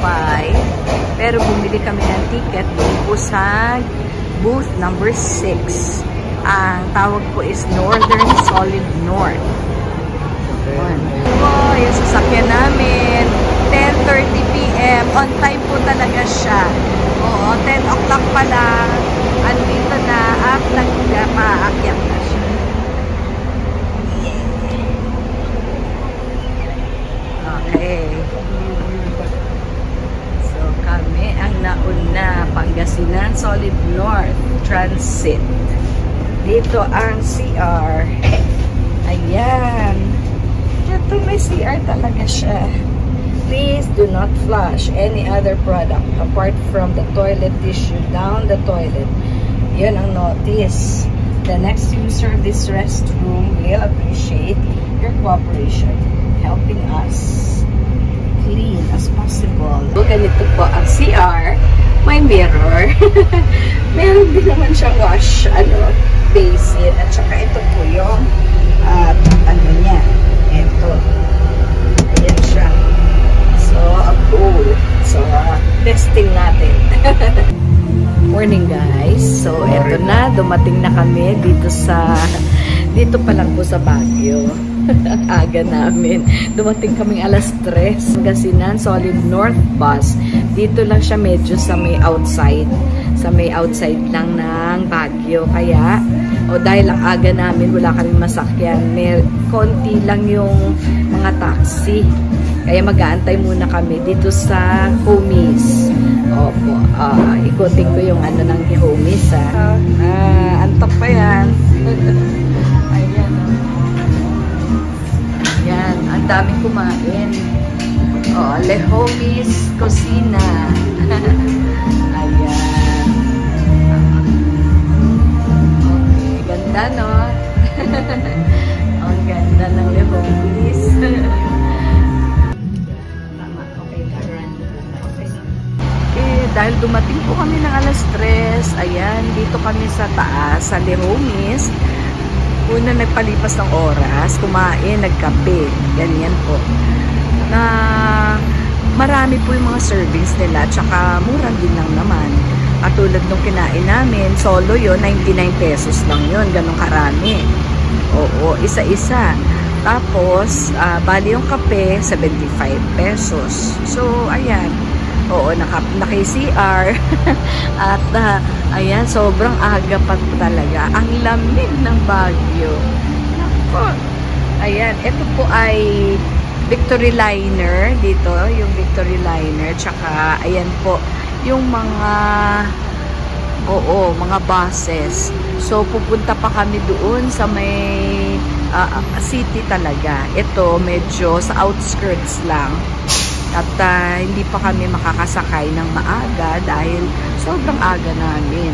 5. Pero bumili kami ng ticket doon po sa booth number 6. Ang tawag po is Northern Solid North. Oh, yung sasakyan namin. 10:30 p.m. On time po talaga siya. Oo, 10 o'clock pa lang. Andito na at nagpaakyat na siya. Okay. So, kami ang nauna. Pangasinan Solid North Transit. Dito ang CR. Ayan. Ito may CR talaga siya. Please do not flush any other product apart from the toilet tissue down the toilet. Yan ang notice. The next user of this restroom will appreciate your cooperation, helping us clean as possible. Ganito po ang CR. May mirror. Meron din naman siyang wash, basin. At saka ito po yung ano niya. Ito. Ayan siya. So, cool. So, testing natin. Morning guys. So, eto na. Dumating na kami dito pa lang po sa Baguio. Ang aga namin. Dumating kaming alas 3. Pangasinan Solid North Bus. Dito lang siya medyo sa may outside. Sa may outside lang ng Baguio. Kaya, dahil ang aga namin, wala kaming masakyan. May konti lang yung mga taxi. Kaya mag-aantay muna kami dito sa Homies. Opo, ikotin ko yung ng Homies. Antok pa yan. Ayan. Yan, ang daming kumain. Le Homies Cocina. Ayan. Okay, ganda no? Ang ganda ng Le Homies. Dahil dumating po kami ng alas 3, ayan, dito kami sa taas, sa Le Homies. Una nagpalipas ng oras, kumain, nagkape, ganyan po. Na marami po yung mga servings nila, tsaka mura din lang naman. Katulad nung kinain namin, solo yun, 99 pesos lang yun, ganun karami. Oo, isa-isa. Tapos, bali yung kape, 75 pesos. So, ayan. Oo, naka-CR. At, ayan, sobrang aga pa talaga. Ang lamig ng Baguio. Nako. Ayan, ito po ay Victory Liner. Dito, yung Victory Liner. Tsaka, ayan po, yung mga, mga buses. So, pupunta pa kami doon sa may city talaga. Ito, medyo sa outskirts lang. At hindi pa kami makakasakay ng maaga dahil sobrang aga namin.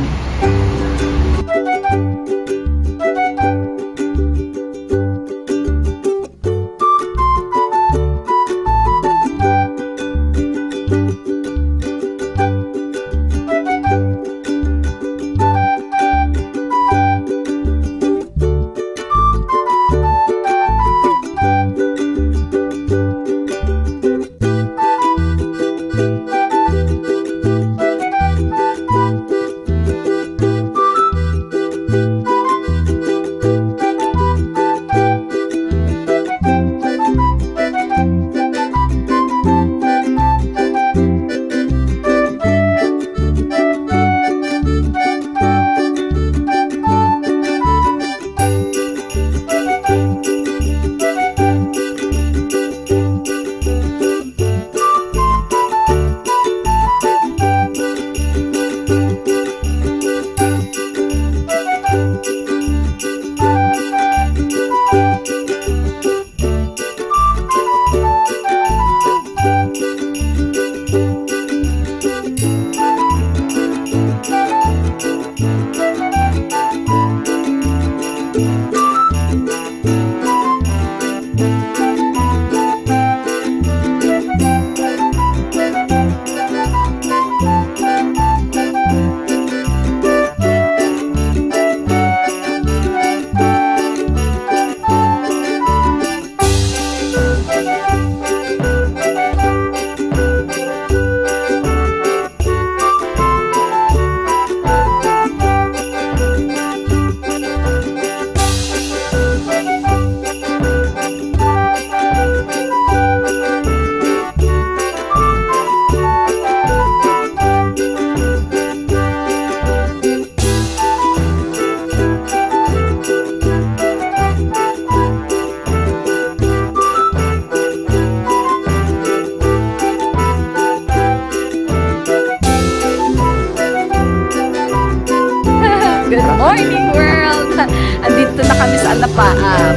alapaap.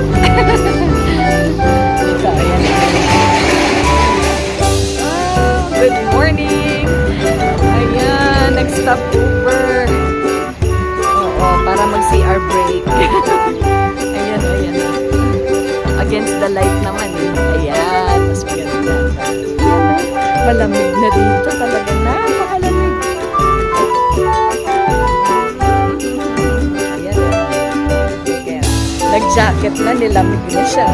Ito, ayan. Oh, good morning! Ayan, nag-stop over. Oo, para mag-CR break. Ayan, ayan. Against the light naman eh. Ayan, mas maganda. Malamig na dito talaga. Napakalamig. Ayan. Ayan. Nag-jacket na, nilamig na siya.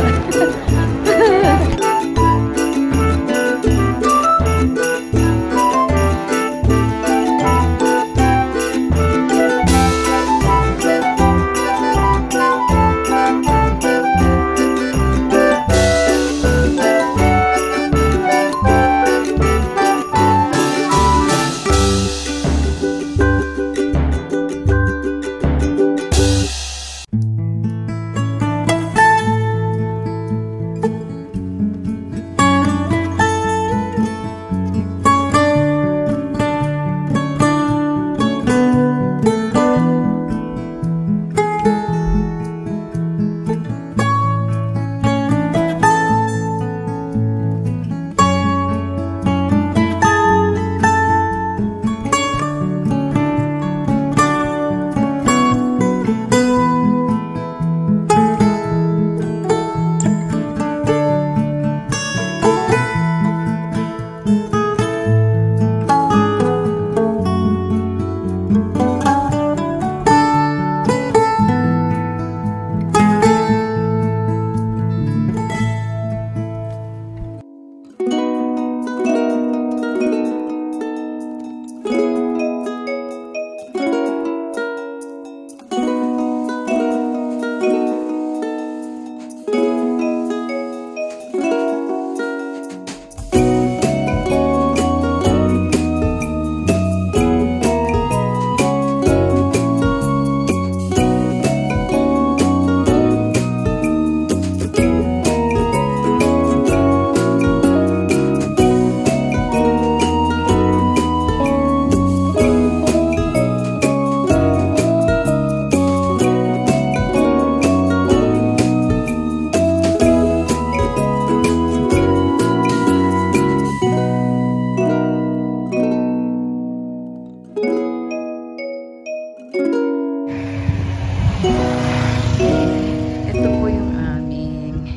Ito po yung aming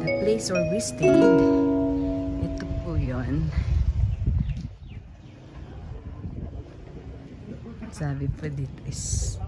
the place where we stayed. Ito po yun. Sabi po dito is